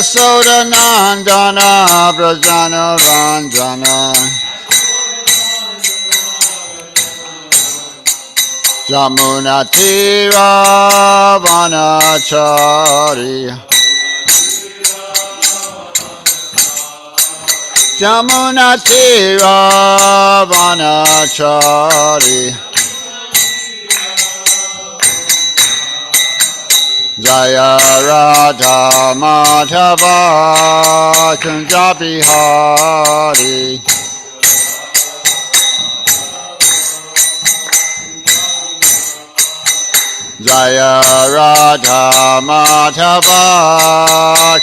Soda Nandana Brajana Ranjana Jamuna Tira Vanachari Jamuna Tira Vanachari Jaya Radha Madhava Kunja Bihari Jaya Radha Madhava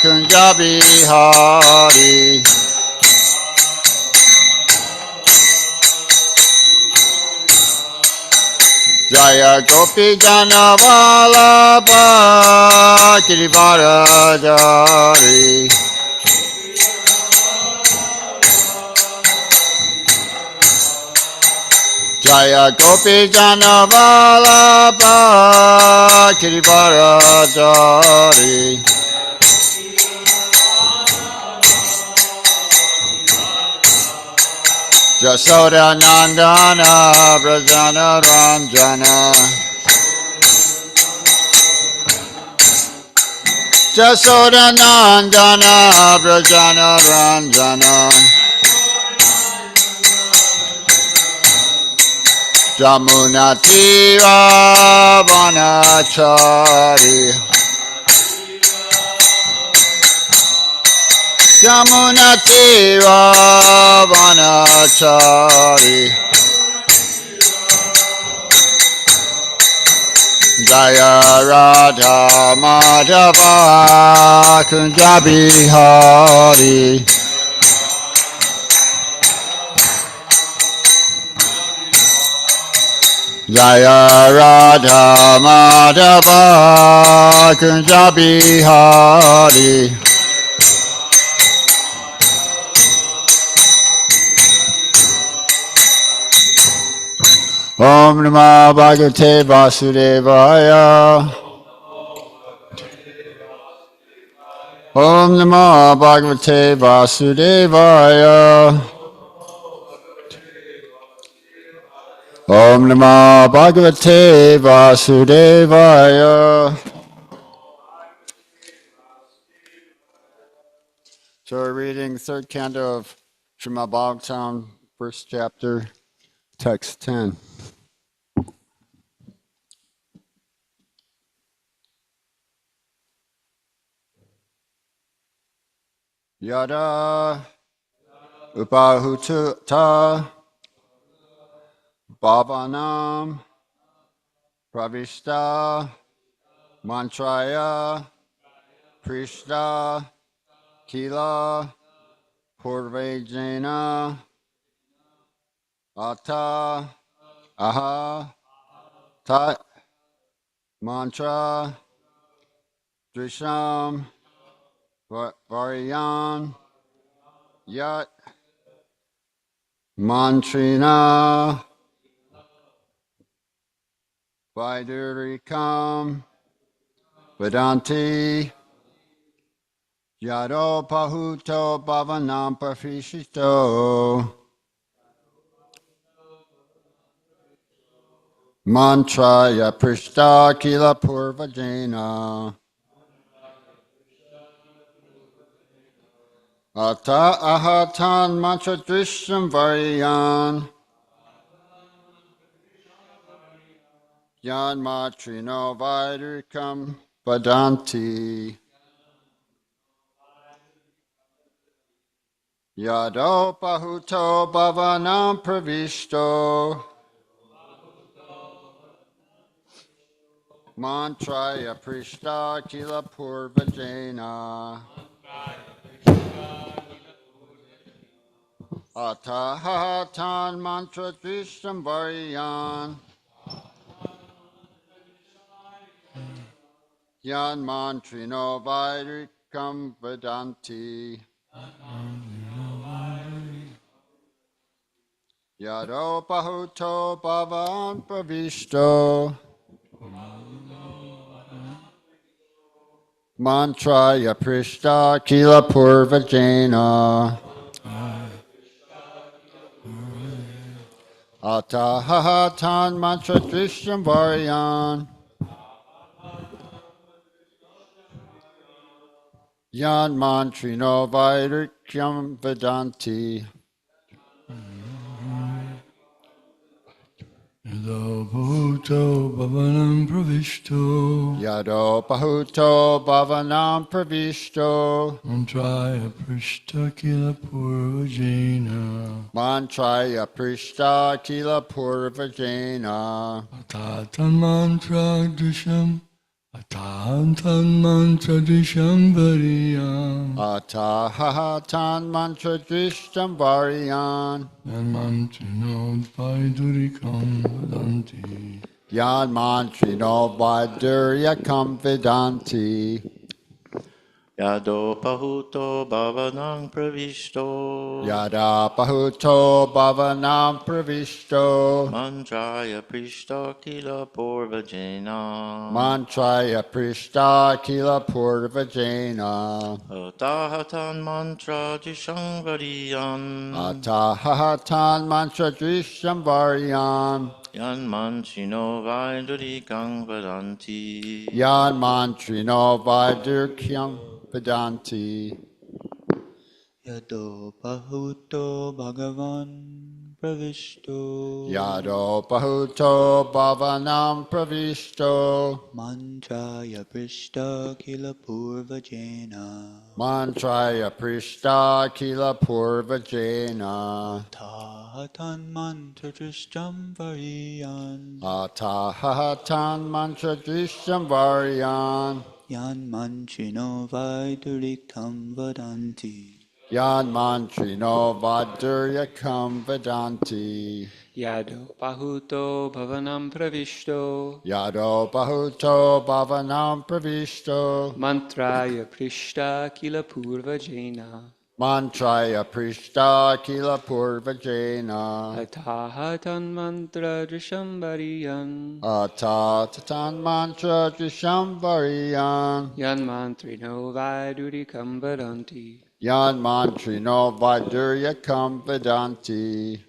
Kunja Bihari Jaya Gopi Jana Vallabha Girivaradari Jaya Gopi Jana Vallabha Girivaradari Jasoda Nandana Brajana Ranjana Jasoda Nandana Brajana Ranjana Jamuna Tira Vanachari Jamuna Tira Vanachari Jaya Radha Madhava Kunja Bihari Jaya Radha Madhava Kunja Bihari Om Namah Bhagavate Vasudevaya Om Namah Bhagavate Vasudevaya Om Namah Bhagavate Vasudevaya. So we're reading third canto of Srimad Bhagavatam, first chapter, text 10. Yada upahuta bhavanam pravishta mantraya prishta kila purvejena ata aha tat mantra drisham variyan yat mantrina vaidurikam vedanti yado pahuto bhavanam prafishito mantraya prishta kila purvajena ata ahatan mantra drisham variyan yan matrino vaidurikam vedanti yado pahuto bhavanam pravishto mantraya prishta kila purvajena atahatan mantra drishtam variyan yan mantrino vairikam vedanti yado pahuto bhavan pravishto Mantraya Prishta Kila Purvajena. Atahatan Mantra Drishyam Varyan. Yan Mantrino Vairikyam Vedanti. Yado Bhuto Bhavanam Pravishto Yado Pahuto Bhavanam Pravishto. Mantraya Prishta Kila Purvajena Mantraya Prishta Kila Purvajena. Atatan Mantra Disham Atatan Mantra Disham Variyam Atahatan Mantra Drishyam Varyan. Yan Mantrino Vaidurikam Vadanti Yan Mantrino Vaidurya Vedanti. Yado pahuto bhavanang pravishto Yada Pahuto Bhavanam Pravishto. mantraya prishta kila purvajena Mantraya Prishta Kila Purvajena. atahatan mantra jishangvariyan Atahatan Mantra Drishyam Varyan. yan manchino vaidurikang vadanti Yan Mantrino Vaidurkyam Vedanti. Yado Bahuto Bhagavan Pravishto Yado Pahuto Bhavanam Pravishto. Mantraya Prishta Kila Purvajena Mantraya Prishta Kila Purvajena. Tahatan Mantra Trishtam Variyan Atahatan Mantra Drishyam Varyan. Yan Manchino Vaiduriktam Vadanti Yan Mantrino Vaduryakam Vedanti. Yado Pahuto Bhavanam Pravishto Yado Bahuto Bhavanam Pravishto. Mantraya Prishta Kila Purvajena Mantraya Prishta Kila Purvajena. Atahatan Mantra Drishambariyan Atatatan Mantra Drishambariyan. Yan Mantrino Vaidurikam Vadanti Yan Mantrino Vaduryakam Vedanti.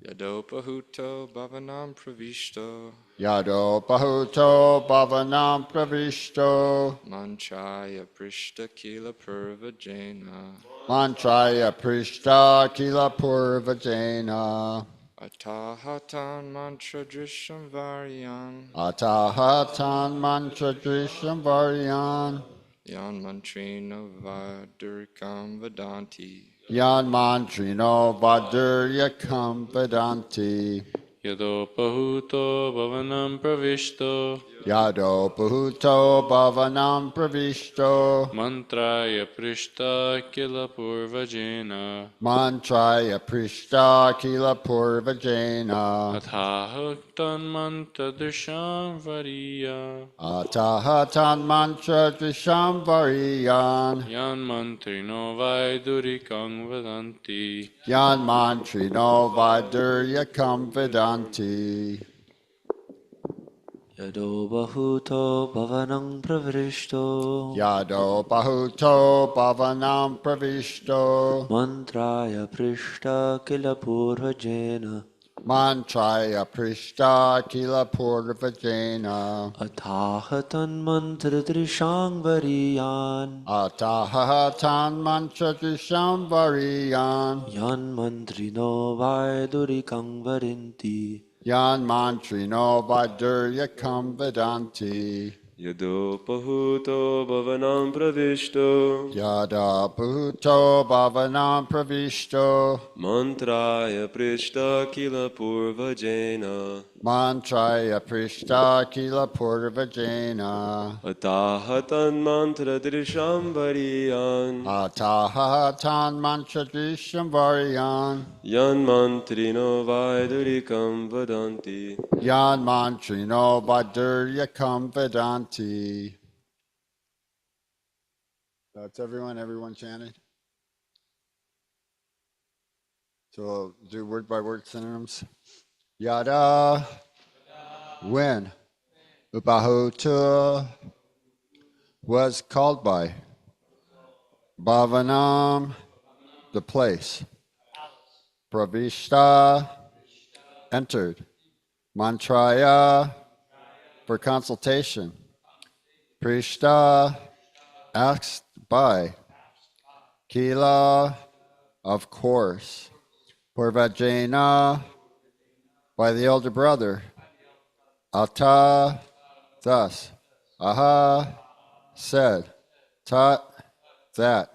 Yado Pahuto Bhavanam Pravishto Yado Bahuto Bhavanam Pravishto. Manchaya Prishta Kila Purvajena Mantraya Prishta Kila Purvajena. Atahatan Mantra Drisham Varyan Atahatan Mantra Drishyam Varyan. Yan Mantrino Vadurikam Vadanti Yan Mantrino Vaduryakam Vedanti. Yado Pahuto Bhavanam Pravishto Yado Bhuto Bhavanam Pravishto. Mantraya Prishta Kila Purvajena Mantraya Prishta Kila Purvajena. Athahaktan Mantra Drisham Variya Atahatan Mantra Drisham Variyan. Yan Mantrino Vaidurikang Vadanti Yan Mantrino Vaduryakam Vedanti. Yado Bahuto Bhavanam Pravishto Yado Bahuto Bhavanam Pravishto. Mantraya Prishta Kila Purvajena Mantraya Prishta Kila Purvajena. Atahatan Mantra Trishang Variyan Atahatan Mantra Drisham Variyan. Yan Mantrino Vaidurikang Varinti Yan Mantrino Vaduryakam Vedanti. Yado Pahuto Bhavanam Pravishto Yada Bhuto Bhavanam Pravishto. Mantraya Prishta Kila Purvajena Mantraya Prishta Kila Purvajena. Atahatan Mantra Drisham Variyan Atahatan Mantra Drisham Varyan. Yan Mantrino Vaidurikam Vadanti Yan Mantrino Vaduryakam Vedanti. That's everyone. Everyone chanted. So we'll do word by word synonyms. Yada. When. Upahuta. was called by. Bhavanam, the place. Pravishta, entered. Mantraya, for consultation. Prishta, asked by. Kila, of course. Purvajena, by the elder brother. Ata, thus. Aha, said. Tat, that.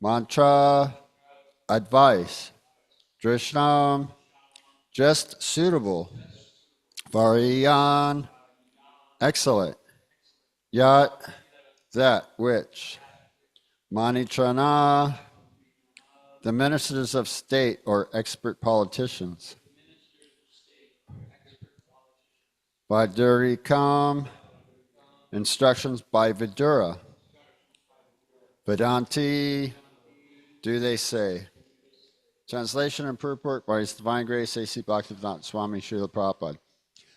Mantra, advice. Drishnam, just suitable. Variyan, excellent. Yat, that which. Manitrana, the ministers of state or expert politicians. Vidurikam, instructions by Vidura. Vedanti, do they say. Translation and purport by His Divine Grace A.C. Bhaktivedanta Swami Srila Prabhupada.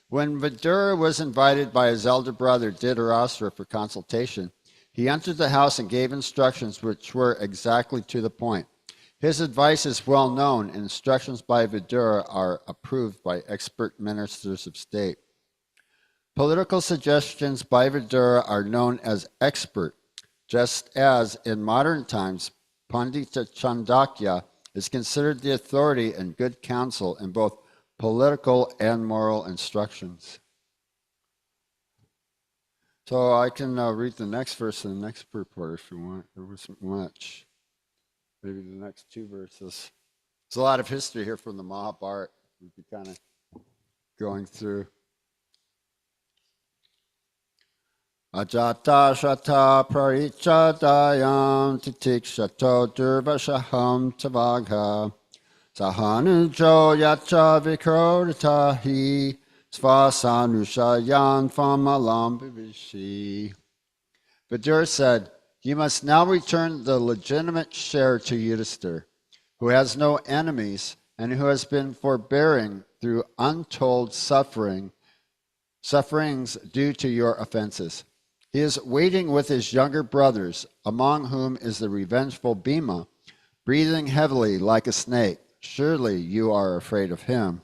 When Vidura was invited by his elder brother Dhritarashtra for consultation, he entered the house and gave instructions which were exactly to the point. His advice is well known, and instructions by Vidura are approved by expert ministers of state. Political suggestions by Vidura are known as expert, just as in modern times, Pandita Chandakya is considered the authority and good counsel in both political and moral instructions. So I can read the next verse and the next purport if you want. There wasn't much. Maybe the next two verses. There's a lot of history here from the Mahabharata. We'd be kind of going through. Ajata shata parichadayam titikshato durvashaham tavagha sahanujo yacha vikrodatahi svasanushayan famalam bivishi. Vidura said, you must now return the legitimate share to Yudhisthira, who has no enemies and who has been forbearing through untold sufferings due to your offenses. He is waiting with his younger brothers, among whom is the revengeful Bhima, breathing heavily like a snake. Surely you are afraid of him.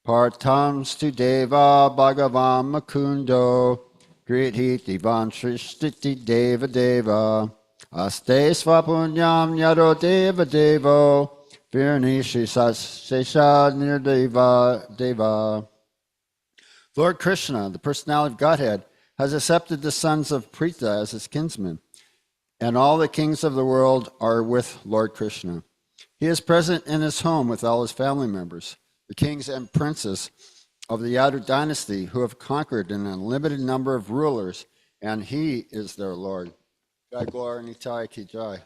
Partam stu deva bhagavam makundo griti divan shristiti deva deva aste svapunyam yado deva devo virnishi sasesha nirdeva deva. Lord Krishna, the personality of Godhead, has accepted the sons of Pritha as his kinsmen, and all the kings of the world are with Lord Krishna. He is present in his home with all his family members, the kings and princes of the Yadu dynasty who have conquered an unlimited number of rulers, and he is their Lord. Jai Glory Nitai Ki Jai.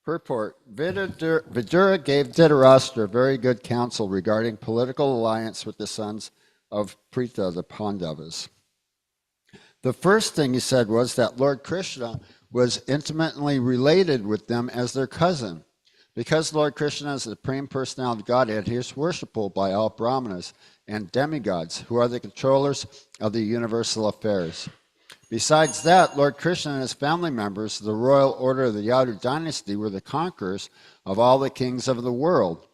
Purport. Vidura gave Dhritarashtra very good counsel regarding political alliance with the sons of Pritha, the Pandavas. The first thing he said was that Lord Krishna was intimately related with them as their cousin. Because Lord Krishna is the Supreme Personality of Godhead, he is worshipable by all Brahmanas and demigods, who are the controllers of the universal affairs. Besides that, Lord Krishna and his family members, the royal order of the Yadu dynasty, were the conquerors of all the kings of the world.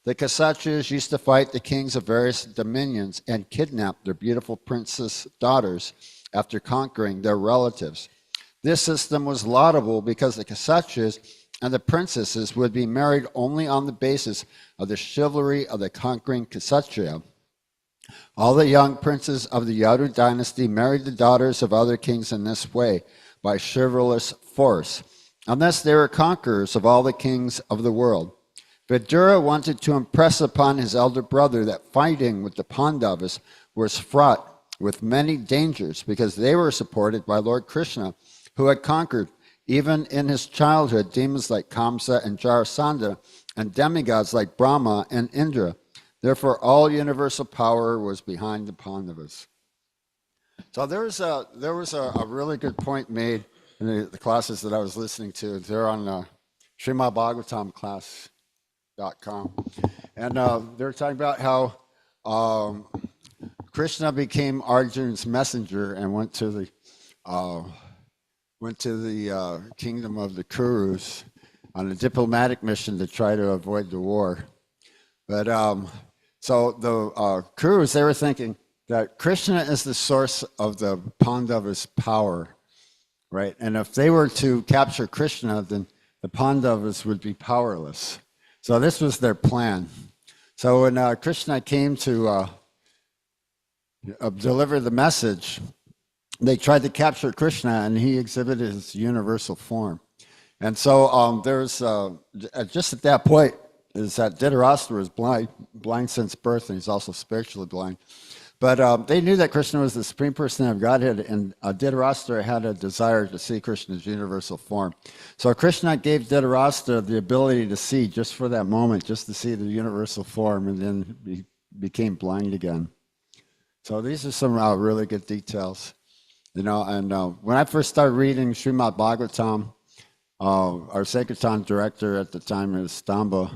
The Kshatriyas used to fight the kings of various dominions and kidnap their beautiful princess daughters after conquering their relatives. This system was laudable because the Kshatriyas and the princesses would be married only on the basis of the chivalry of the conquering Kshatriya. All the young princes of the Yadu dynasty married the daughters of other kings in this way, by chivalrous force, unless they were conquerors of all the kings of the world. Vidura wanted to impress upon his elder brother that fighting with the Pandavas was fraught with many dangers, because they were supported by Lord Krishna, who had conquered, even in his childhood, demons like Kamsa and Jarasandha, and demigods like Brahma and Indra. Therefore, all universal power was behind the Pandavas. So there was a really good point made in the classes that I was listening to. They're on Srimad Bhagavatam class.com. And they were talking about how Krishna became Arjuna's messenger and went to the went to the kingdom of the Kurus on a diplomatic mission to try to avoid the war. But so the Kurus, they were thinking that Krishna is the source of the Pandavas' power, right? And if they were to capture Krishna, then the Pandavas would be powerless. So this was their plan. So when Krishna came to deliver the message, they tried to capture Krishna, and he exhibited his universal form. And so there's just at that point is that Dhritarashtra was blind since birth, and he's also spiritually blind. But they knew that Krishna was the Supreme Person of Godhead, and Dhritarashtra had a desire to see Krishna's universal form. So Krishna gave Dhritarashtra the ability to see just for that moment, just to see the universal form, and then he became blind again. So these are some really good details. You know, and when I first started reading Srimad Bhagavatam, our Sankirtan director at the time in Istanbul,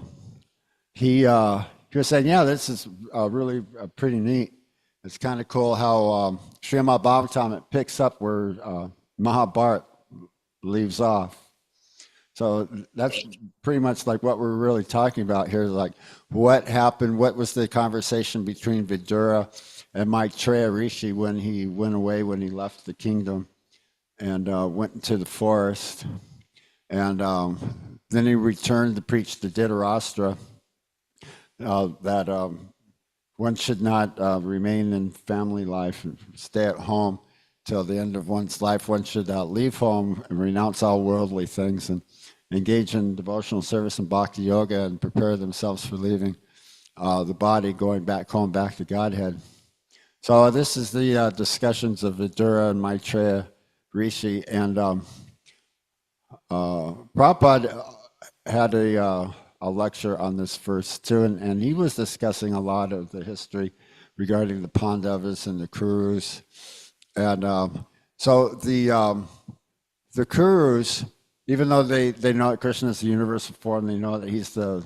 he was saying, yeah, this is really pretty neat. It's kind of cool how Srimad Bhagavatam, it picks up where Mahabharata leaves off. So that's pretty much like what we're really talking about here, like what happened, what was the conversation between Vidura and Maitreya Rishi when he went away, when he left the kingdom and went into the forest. And then he returned to preach to Dhritarashtra that one should not remain in family life and stay at home till the end of one's life. One should leave home and renounce all worldly things and engage in devotional service and bhakti yoga and prepare themselves for leaving the body, going back home, back to Godhead. So this is the discussions of Vidura and Maitreya Rishi, and Prabhupada had a lecture on this verse too, and he was discussing a lot of the history regarding the Pandavas and the Kurus. And so the Kurus, even though they know that Krishna is the universal form, they know that he's the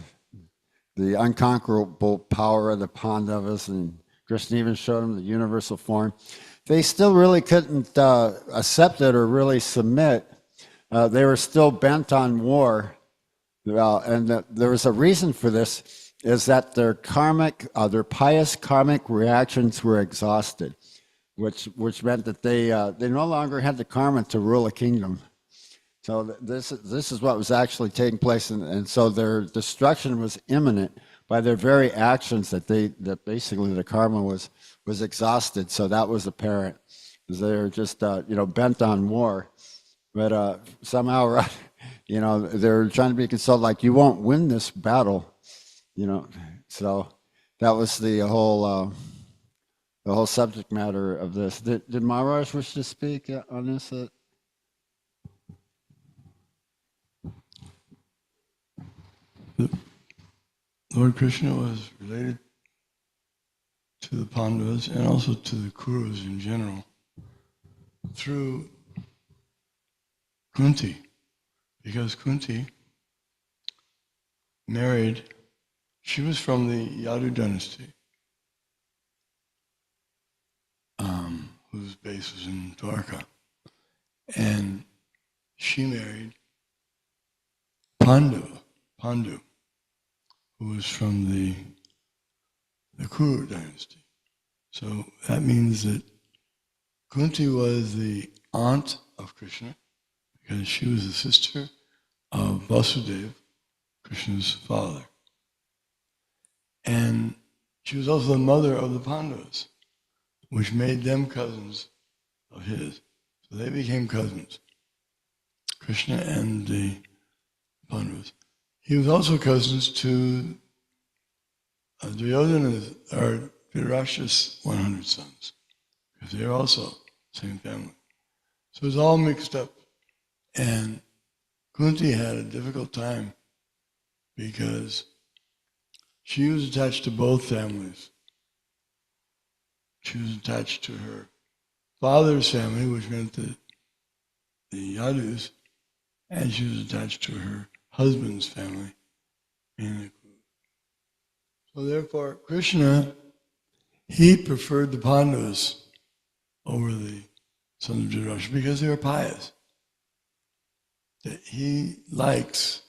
unconquerable power of the Pandavas, and Krishna even showed them the universal form. They still really couldn't accept it or really submit. They were still bent on war. And there was a reason for this, is that their pious karmic reactions were exhausted, which meant that they no longer had the karma to rule a kingdom. So this is what was actually taking place, and so their destruction was imminent by their very actions, that basically the karma was exhausted. So that was apparent, because they were just bent on war, but somehow they're trying to be consoled, like, you won't win this battle, So that was the whole subject matter of this. Did Maharaj wish to speak on this? Lord Krishna was related to the Pandavas and also to the Kurus in general through Kunti, because Kunti married, she was from the Yadu dynasty, whose base was in Dwarka, and she married Pandu, who was from the Kuru dynasty. So that means that Kunti was the aunt of Krishna, because she was the sister of Vasudeva, Krishna's father. And she was also the mother of the Pandavas, which made them cousins of his. So they became cousins, Krishna and the Pandavas. He was also cousins to Dhritarashtra's 100 sons, because they're also same family. So it's all mixed up. And Kunti had a difficult time because she was attached to both families. She was attached to her father's family, which meant the Yadus, and she was attached to her husband's family. So therefore, Krishna, he preferred the Pandavas over the sons of Dhritarashtra, because they were pious. That he likes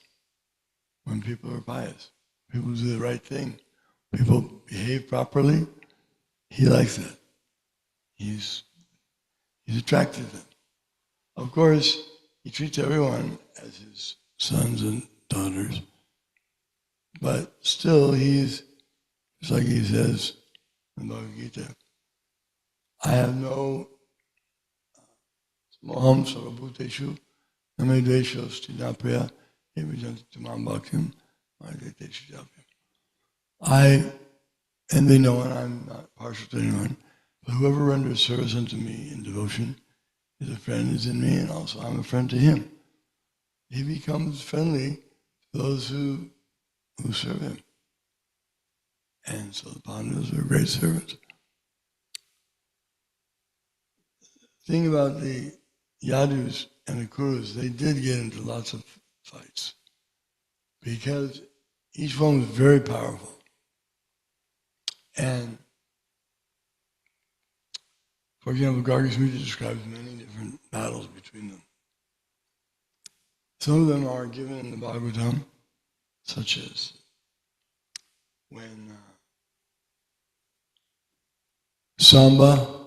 when people are pious. People do the right thing. People behave properly. He likes that. He's attracted to them. Of course, he treats everyone as his sons and daughters. But still, he's, just like he says in Bhagavad Gita, I have no moham sarvabhuteshu name dveshos tinapriya evijanti tamam bhaktim margateshu japya. And they know, and I'm not partial to anyone, but whoever renders service unto me in devotion is a friend, is in me, and also I'm a friend to him. He becomes friendly to those who serve him. And so the Pandavas are great servants. The thing about the Yadus and the Kurus, they did get into lots of fights because each one was very powerful. And for example, Gargi Smriti describes many different battles between them. Some of them are given in the Bhagavatam, such as when Samba,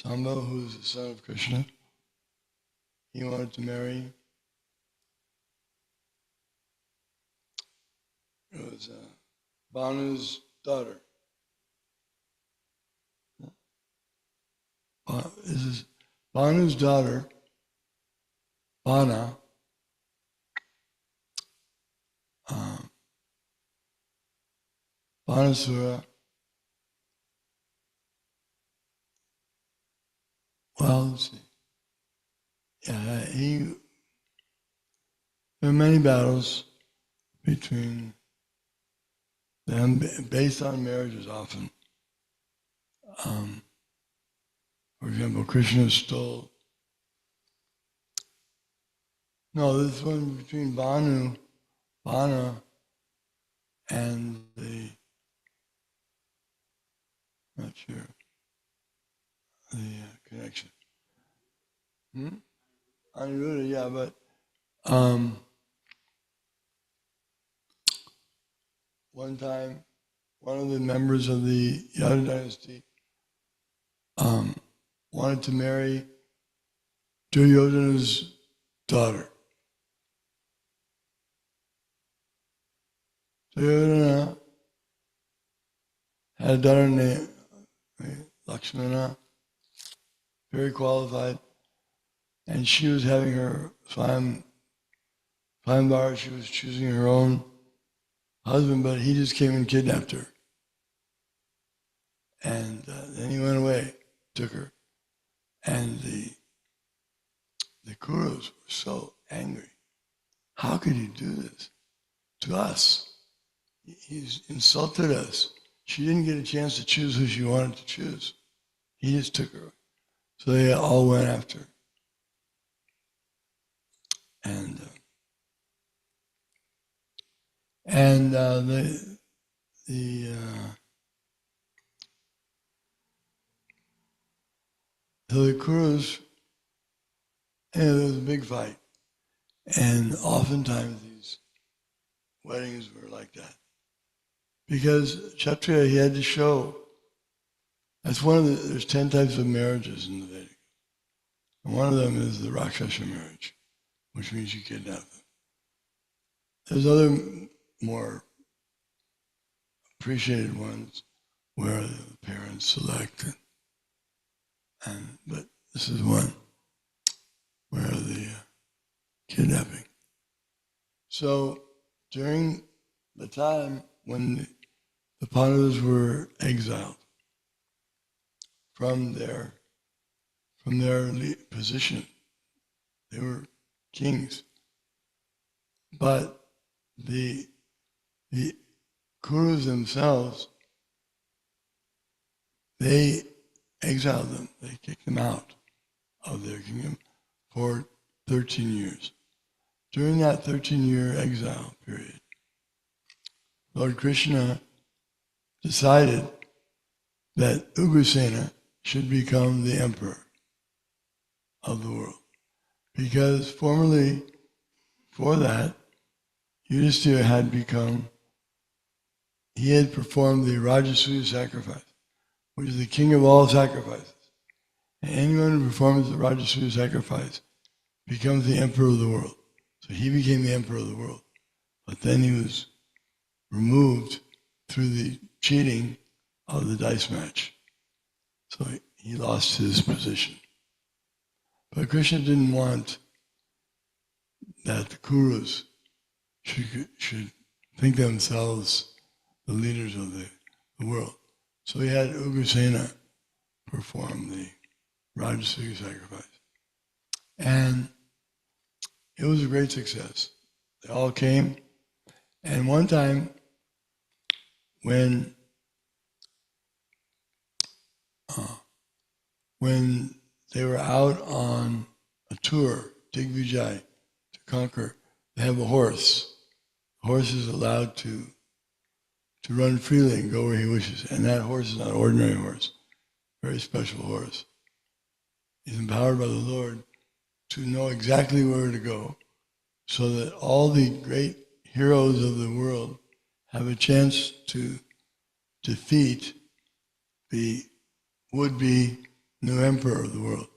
who is the son of Krishna, he wanted to marry, it was Banu's daughter. This is Banu's daughter, Bana, Banasura. Well, let's see. Yeah, there are many battles between them based on marriages often. For example, Krishna stole. No, this one between Bana, and the, not sure, the connection. Aniruddha, yeah, but one time, one of the members of the Yadu dynasty wanted to marry Duryodhana's daughter. Duryodhana had a daughter named Lakshmana, very qualified, and she was having her Swayamvara, she was choosing her own husband, but he just came and kidnapped her. And then he went away, took her. And the Kurus were so angry. How could he do this to us? He's insulted us. She didn't get a chance to choose who she wanted to choose. He just took her. So they all went after her. So the Kurus, there was a big fight. And oftentimes these weddings were like that. Because Kshatriya, he had to show, that's there's 10 types of marriages in the Vedic. And one of them is the Rakshasa marriage, which means you kidnap them. There's other more appreciated ones where the parents select but this is one where the kidnapping. So during the time when the Pandavas were exiled from their position, they were kings, but the Kurus themselves, they exiled them. They kicked them out of their kingdom for 13 years. During that 13-year exile period, Lord Krishna decided that Ugrasena, should become the emperor of the world. Because formerly, for that, Yudhisthira had performed the Rajasuya sacrifice, which is the king of all sacrifices. And anyone who performs the Rajasuya sacrifice becomes the emperor of the world. So he became the emperor of the world. But then he was removed through the cheating of the dice match. So he lost his position. But Krishna didn't want that the Kurus should think themselves the leaders of the world. So he had Ugrasena perform the Rajasuya sacrifice. And it was a great success. They all came. And one time, when they were out on a tour, Digvijay, to conquer, they have a horse. The horse is allowed to run freely and go where he wishes. And that horse is not an ordinary horse, very special horse. He's empowered by the Lord to know exactly where to go, so that all the great heroes of the world have a chance to defeat the would-be new emperor of the world.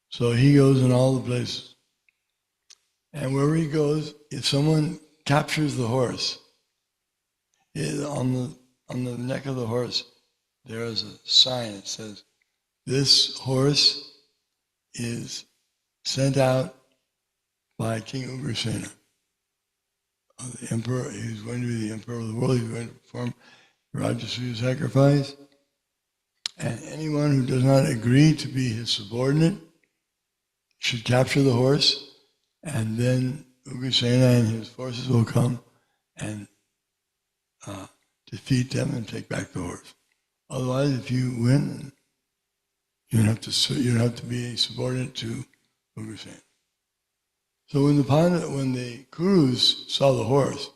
So he goes in all the places. And wherever he goes, if someone captures the horse, on the neck of the horse, there is a sign. It says, "This horse is sent out by King Ugrasena, the emperor. He's going to be the emperor of the world. He's going to perform Rajasuya sacrifice. And anyone who does not agree to be his subordinate should capture the horse, and then Ugrasena and his forces will come and defeat them and take back the horse. Otherwise, if you win, you don't have to be a subordinate to Ugrasena." So when the Kurus saw the horse,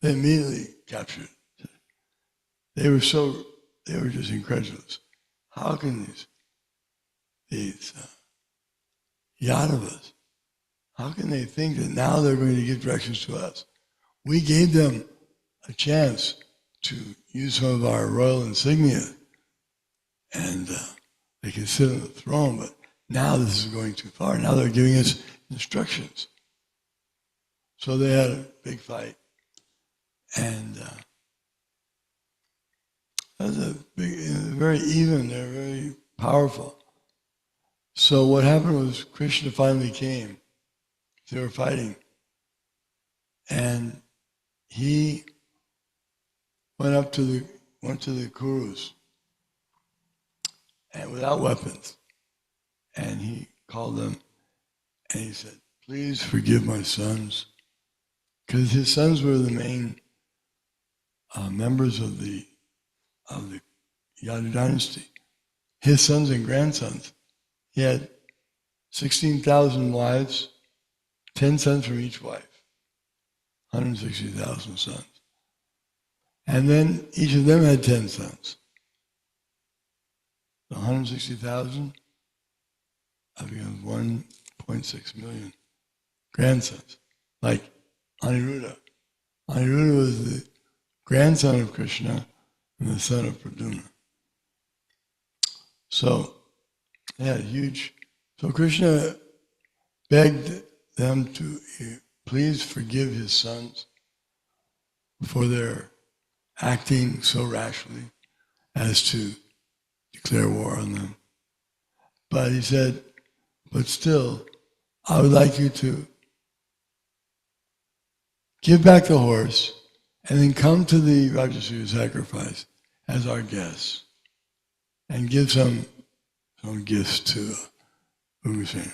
they immediately captured it. They were just incredulous. How can these Yadavas, how can they think that now they're going to give directions to us? We gave them a chance to use some of our royal insignia, and they can sit on the throne, but now this is going too far. Now they're giving us instructions. So they had a big fight, and that was very even. They're very powerful. So what happened was Krishna finally came. They were fighting, and he went to the Kurus, and without weapons, and he called them, and he said, "Please forgive my sons," because his sons were the main members of the Yadu dynasty. His sons and grandsons. He had 16,000 wives, 10 sons from each wife, 160,000 sons. And then each of them had 10 sons. So 160,000, I becomes 1.6 million grandsons. Like Aniruddha. Aniruddha was the grandson of Krishna and the son of Pradyumna. So they had huge. So Krishna begged them to please forgive his sons for their acting so rashly as to declare war on them. But he said, but still, I would like you to give back the horse and then come to the Rajasuya sacrifice as our guests and give some gifts to Ugrasena.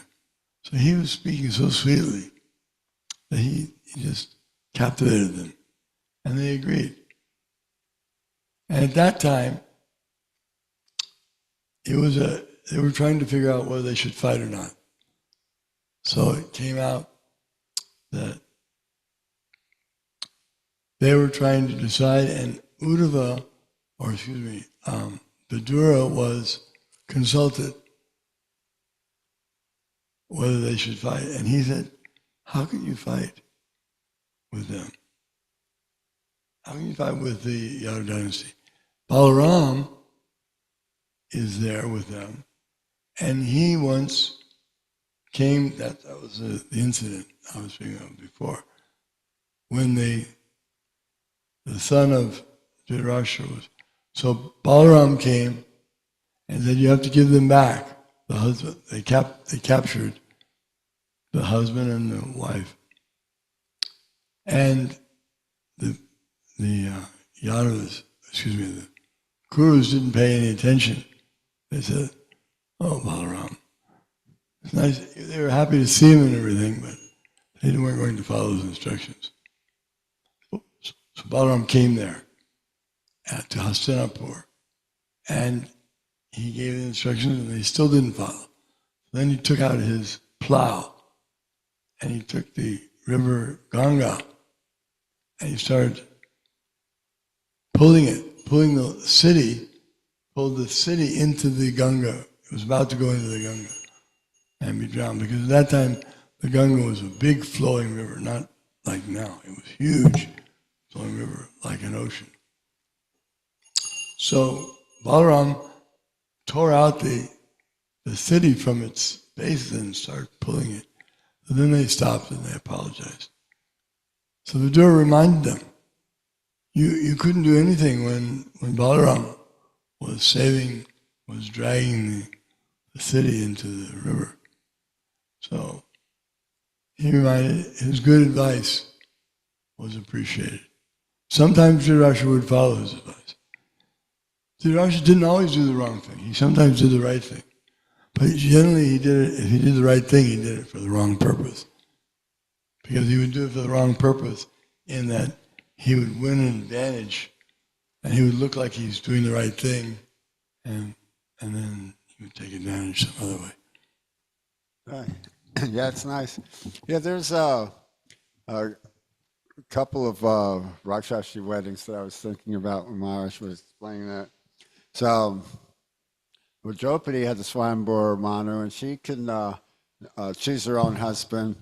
So he was speaking so sweetly that he just captivated them, and they agreed. And at that time, they were trying to figure out whether they should fight or not. So it came out that they were trying to decide, and Vidura was consulted whether they should fight. And he said, how can you fight with them? How can you fight with the Yadu dynasty? Balaram is there with them. And he once came, that was the incident I was speaking of before, when the son of Dhritarashtra was, so Balaram came and said, you have to give them back, the husband. They captured the husband and the wife. And the Yadavas, the Kurus didn't pay any attention. They said, oh, Balaram. It's nice. They were happy to see him and everything, but they weren't going to follow his instructions. So Balaram came there to Hastinapur, and he gave the instructions, and they still didn't follow. Then he took out his plow, and he took the river Ganga, and he started pulling the city into the Ganga. It was about to go into the Ganga and be drowned, because at that time the Ganga was a big flowing river, not like now. It was huge flowing river, like an ocean. So Balaram tore out the city from its base and started pulling it. And then they stopped and they apologized. So Vidura reminded them, you couldn't do anything when Balaram was dragging the city into the river. So he reminded, his good advice was appreciated. Sometimes Dhritarashtra would follow his advice. Dhritarashtra didn't always do the wrong thing. He sometimes did the right thing. But generally he did it, if he did the right thing, he did it for the wrong purpose. Because he would do it for the wrong purpose, in that he would win an advantage and he would look like he's doing the right thing, and then he would take advantage some other way. Right. Yeah, it's nice. Yeah, there's a couple of Rakshasi weddings that I was thinking about when Maharaj was explaining that. So, well, Draupadi had the Swayambhur Manu, and she can choose her own husband.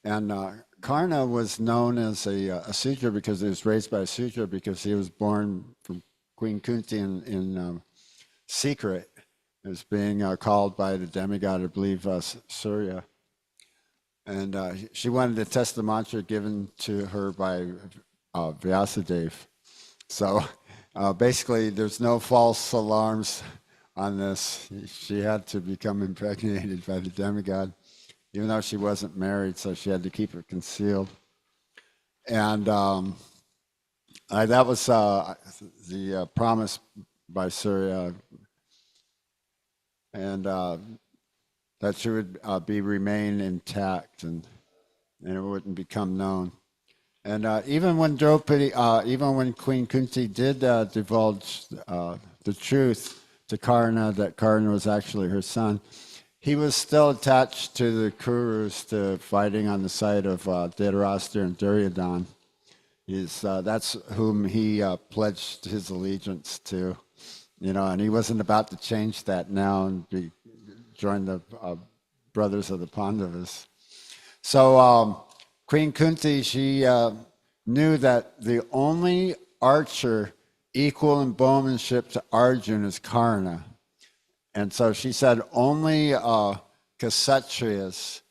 And Karna was known as a Sudra because he was raised by a Sudra, because he was born from Queen Kunti in secret. It was being called by the demigod, I believe, Surya. And she wanted to test the mantra given to her by Vyasadeva. So basically, there's no false alarms on this. She had to become impregnated by the demigod, even though she wasn't married, so she had to keep it concealed. And that was the promise by Surya, and that she would remain intact, and it wouldn't become known. And even when Draupadi, even when Queen Kunti did divulge the truth to Karna, that Karna was actually her son, he was still attached to the Kurus, to fighting on the side of Dhritarashtra and Duryodhana. That's whom he pledged his allegiance to, and he wasn't about to change that now and join the brothers of the Pandavas. So Queen Kunti, she knew that the only archer equal in bowmanship to Arjuna is Karna. And so she said only Kshatriyas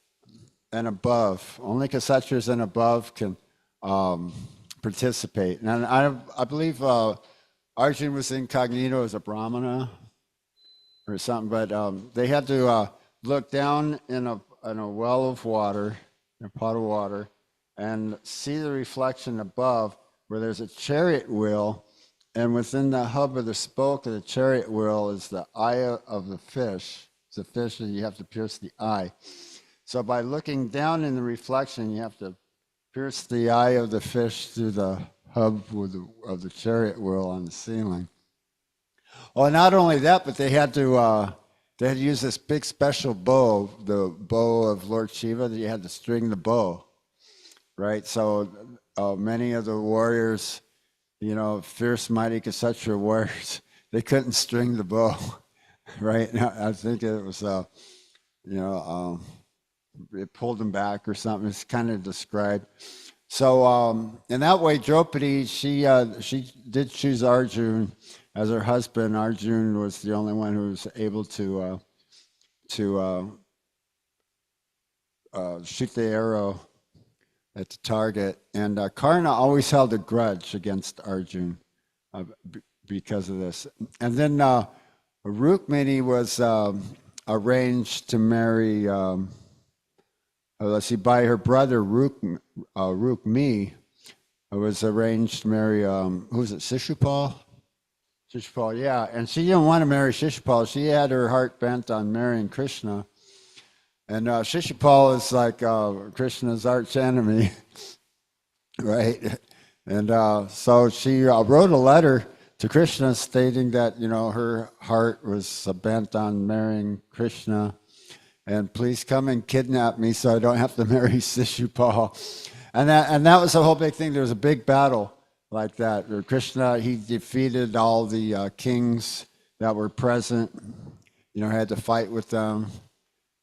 and above, can participate. And I believe Arjuna was incognito as a Brahmana or something, but they had to look down in a well of water, in a pot of water, and see the reflection above where there's a chariot wheel. And within the hub of the spoke of the chariot wheel is the eye of the fish. It's a fish, and you have to pierce the eye. So by looking down in the reflection, you have to pierce the eye of the fish through the hub of the chariot wheel on the ceiling. Oh, not only that, but they had to use this big special bow, the bow of Lord Shiva, that you had to string the bow, right? So many of the warriors, fierce, mighty Kshatriya warriors, they couldn't string the bow. right? I think it was, it pulled him back or something. It's kind of described. So in that way, Draupadi, she did choose Arjun as her husband. Arjun was the only one who was able to shoot the arrow at the target. And Karna always held a grudge against Arjun because of this. And then Rukmini was arranged to marry, let's see, by her brother Rukmi, was arranged to marry, who's it, Shishupal? Shishupal, yeah. And she didn't want to marry Shishupal. She had her heart bent on marrying Krishna. And Shishupal is like Krishna's arch enemy, right? And so she wrote a letter to Krishna stating that, her heart was bent on marrying Krishna, and please come and kidnap me so I don't have to marry Shishupal. And that was the whole big thing. There was a big battle like that. Krishna, he defeated all the kings that were present, had to fight with them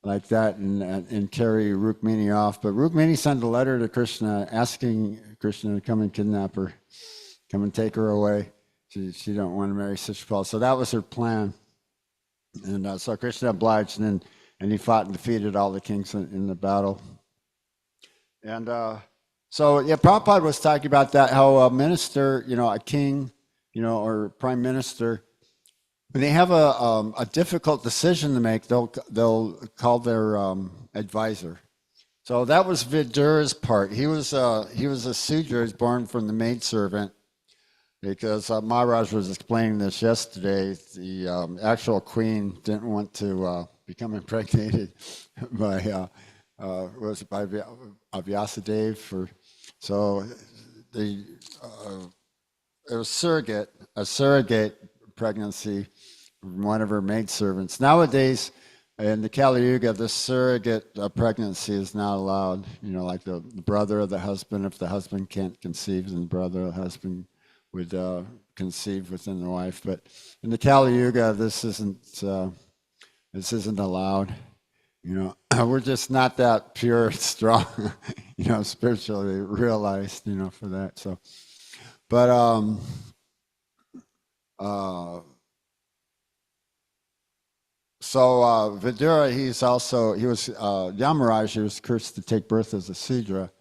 like that and carry Rukmini off. But Rukmini sent a letter to Krishna asking Krishna to come and kidnap her, come and take her away. She don't want to marry Shishupal. So that was her plan. And so Krishna obliged, and he fought and defeated all the kings in the battle. And Prabhupada was talking about that, how a minister, a king, or prime minister, when they have a difficult decision to make, they'll call their advisor. So that was Vidura's part. He was a Sudra. He was born from the maidservant, because Maharaj was explaining this yesterday. The actual queen didn't want to become impregnated by Vyasadeva. So it was a surrogate pregnancy from one of her maidservants. Nowadays, in the Kali Yuga, the surrogate pregnancy is not allowed. Like the brother of the husband, if the husband can't conceive, then the brother of the husband would conceive within the wife. But in the Kali Yuga, this isn't allowed. We're just not that pure, strong, spiritually realized, for that. So, but Vidura, he was Yamaraj. He was cursed to take birth as a Sudra.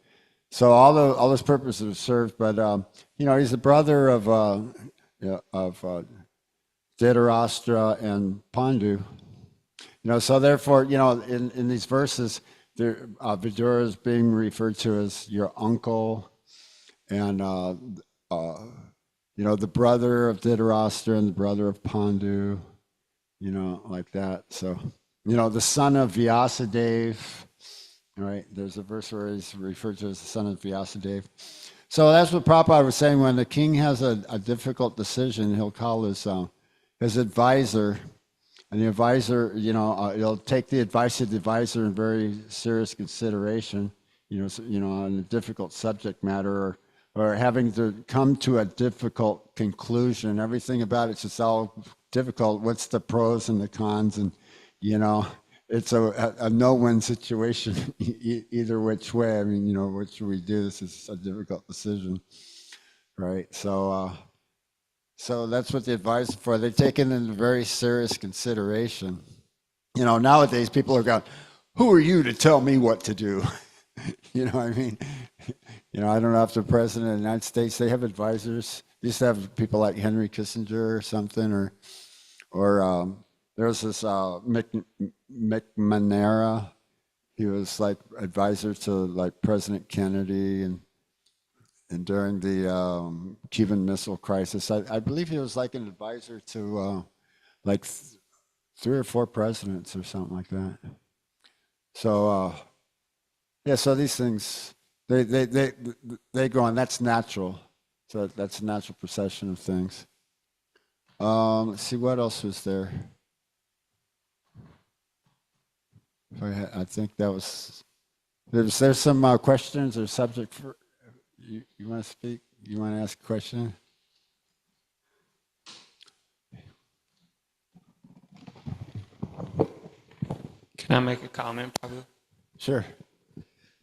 So all those purposes were served. But he's the brother of Dhritarashtra and Pandu. So therefore, in these verses, Vidura is being referred to as your uncle, and the brother of Dhritarashtra and the brother of Pandu, like that. So, the son of Vyasadeva, right? There's a verse where he's referred to as the son of Vyasadeva. So that's what Prabhupada was saying. When the king has a difficult decision, he'll call his advisor. And the advisor, he'll take the advice of the advisor in very serious consideration, on a difficult subject matter, or having to come to a difficult conclusion. Everything about it's just all difficult. What's the pros and the cons? And, it's a no-win situation either which way. I mean, what should we do? This is a difficult decision, right? So that's what the advice for. They take it into very serious consideration. Nowadays people are going, who are you to tell me what to do? I mean? I don't know if the president of the United States, they have advisors. They used to have people like Henry Kissinger or something, or there's this McNamara. He was like advisor to like President Kennedy and during the Cuban Missile Crisis. I believe he was like an advisor to like 3 or 4 presidents or something like that. So so these things they go on. That's natural. So that's a natural procession of things. Let's see what else was there. I think that was. There's some questions or subject for. You want to speak? You want to ask a question? Can I make a comment, Prabhu? Sure.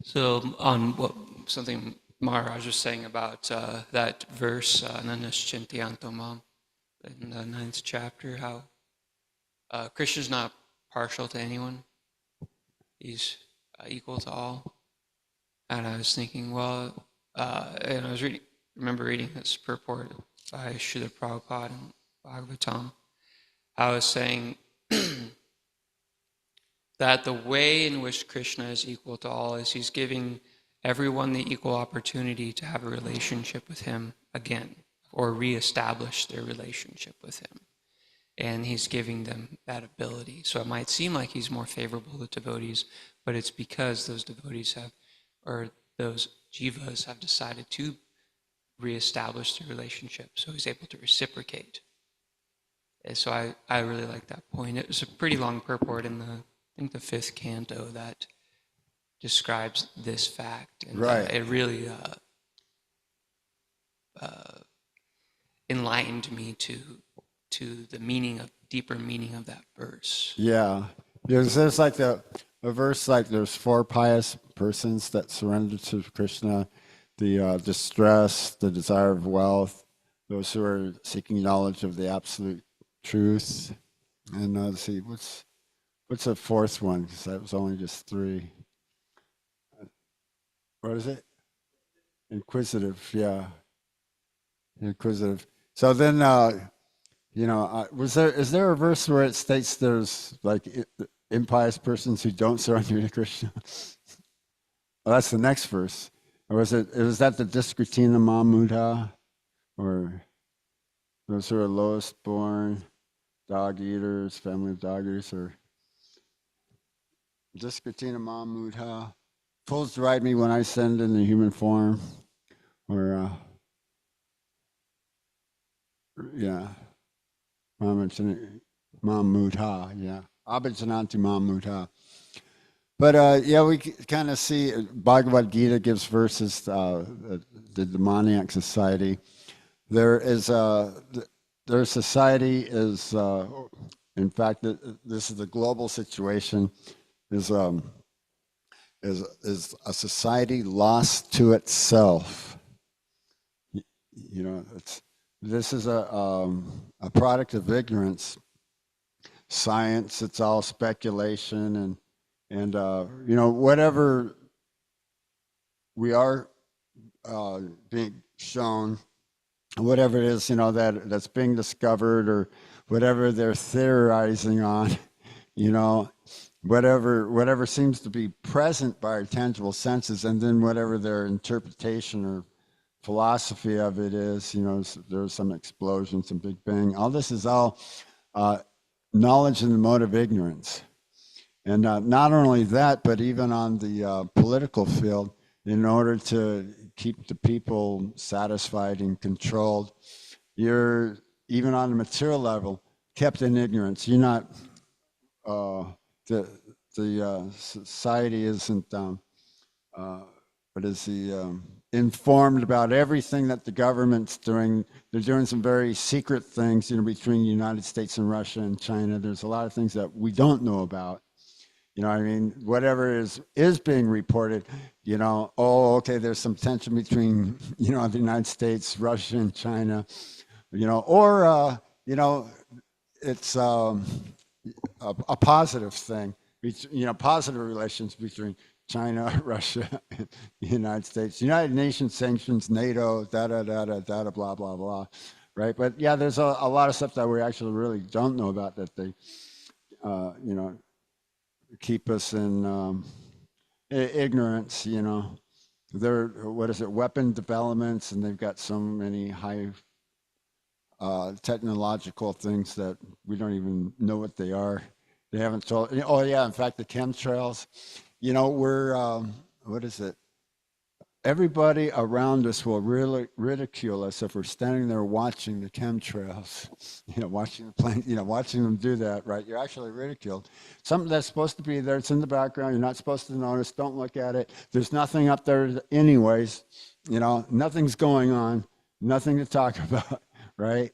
So on what something Maharaj was saying about that verse, Nanaschintyantomam, in the 9th chapter, how Krishna's not partial to anyone. He's equal to all. And I was thinking, well, and I was remember reading this purport by Srila Prabhupada and Bhagavatam. I was saying that the way in which Krishna is equal to all is he's giving everyone the equal opportunity to have a relationship with him again, or reestablish their relationship with him. And he's giving them that ability. So it might seem like he's more favorable to devotees, but it's because those devotees have, or those jivas have decided to reestablish the relationship. So he's able to reciprocate. And so I really like that point. It was a pretty long purport in I think the 5th canto that describes this fact. And Right. It really enlightened me to the deeper meaning of that verse. Yeah. There's like a verse like there's 4 pious persons that surrender to Krishna, the distress, the desire of wealth, those who are seeking knowledge of the absolute truth. And let's see, what's the 4th one? Because that was only just 3. What is it? Inquisitive, yeah. Inquisitive. So then, is there a verse where it states there's like impious persons who don't surrender to Krishna? Well, that's the next verse. Or was that the Diskritina Mamudha? Or those who are lowest born, dog eaters, family of dog eaters, or Diskritina Mamudha? Fools deride me when I send in the human form. Or, yeah. Mamudha, yeah. Abhijananti Mamudha. But we kind of see Bhagavad Gita gives verses, the demoniac society. Their society is, in fact, this is the global situation, is a society lost to itself. This is a product of ignorance. Science, it's all speculation and whatever we are being shown, whatever it is, that's being discovered, or whatever they're theorizing on, whatever seems to be present by our tangible senses, and then whatever their interpretation or philosophy of it is, there's some explosion, some big bang. All this is all knowledge in the mode of ignorance. And not only that, but even on the political field, in order to keep the people satisfied and controlled, you're, even on the material level, kept in ignorance. You're not, the society isn't, informed about everything that the government's doing. They're doing some very secret things, between the United States and Russia and China. There's a lot of things that we don't know about. Whatever is being reported, okay, there's some tension between, the United States, Russia, and China, it's a positive thing, positive relations between China, Russia, and the United States. United Nations sanctions, NATO, blah, blah, blah, right? But yeah, there's a lot of stuff that we actually really don't know about that they, keep us in ignorance, They're, weapon developments, and they've got so many high technological things that we don't even know what they are. They haven't told, oh yeah, in fact, the chemtrails, we're, everybody around us will really ridicule us if we're standing there watching the chemtrails, watching the plane, watching them do that, right? You're actually ridiculed. Something that's supposed to be there, it's in the background, you're not supposed to notice, don't look at it. There's nothing up there anyways, nothing's going on, nothing to talk about, right?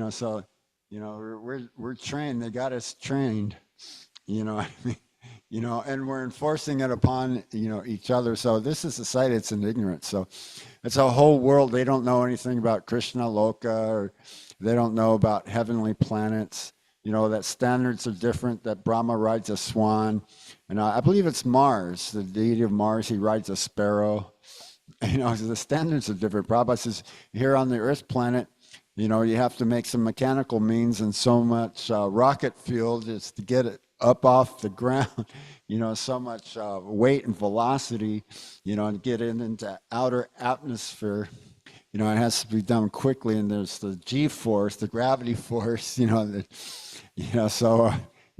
So, we're trained, they got us trained, what I mean? and we're enforcing it upon, each other. So this is society, it's in ignorance. So it's a whole world. They don't know anything about Krishna Loka, or they don't know about heavenly planets, that standards are different, that Brahma rides a swan. And I believe it's Mars, the deity of Mars, he rides a sparrow. The standards are different. Prabhupada says, here on the Earth planet, you have to make some mechanical means and so much rocket fuel just to get it up off the ground, so much weight and velocity, and get it into outer atmosphere. It has to be done quickly, and there's the G-force, the gravity force,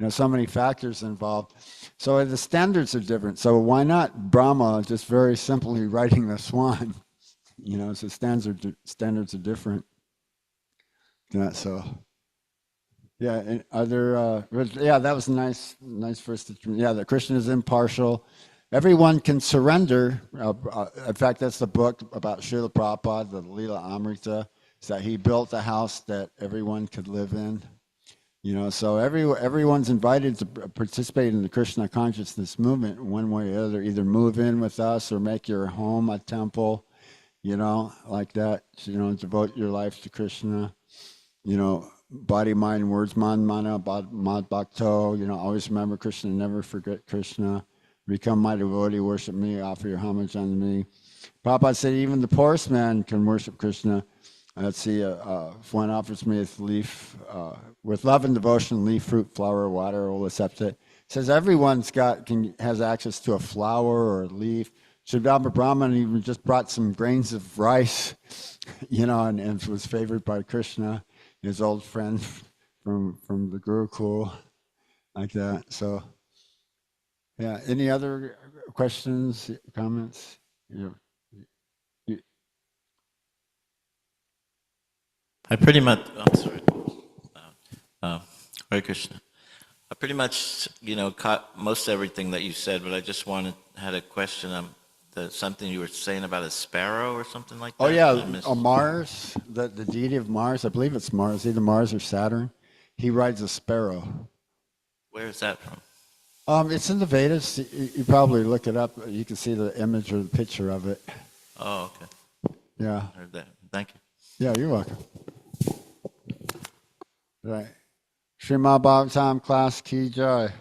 so many factors involved. So the standards are different. So why not Brahma just very simply riding the swan? So standards are different. So yeah, and that was a nice verse. That Krishna is impartial. Everyone can surrender. In fact, that's the book about Srila Prabhupada, the Leela Amrita, is that he built a house that everyone could live in. So everyone's invited to participate in the Krishna consciousness movement in one way or other. Either move in with us or make your home a temple, like that. Devote your life to Krishna. Body, mind, words, man, mana, mad, bhakto. Always remember Krishna, never forget Krishna. Become my devotee, worship me, offer your homage unto me. Prabhupada said even the poorest man can worship Krishna. Let's see, if one offers me a leaf, with love and devotion, leaf, fruit, flower, water, will accept it. It says everyone's has access to a flower or a leaf. Sridhar Brahman even just brought some grains of rice, and was favored by Krishna, his old friend from the Gurukul, like that. So, yeah. Any other questions, comments? I pretty much, I'm sorry. Hare Krishna. I pretty much, caught most everything that you said, but I just had a question. Something you were saying about a sparrow or something like that. Oh yeah, Mars, the deity of Mars. I believe it's Mars, either Mars or Saturn. He rides a sparrow. Where is that from? It's in the Vedas. You probably look it up. You can see the image or the picture of it. Oh, okay. Yeah. I heard that. Thank you. Yeah, you're welcome. Right. Srimad Bhagavatam class ki jai.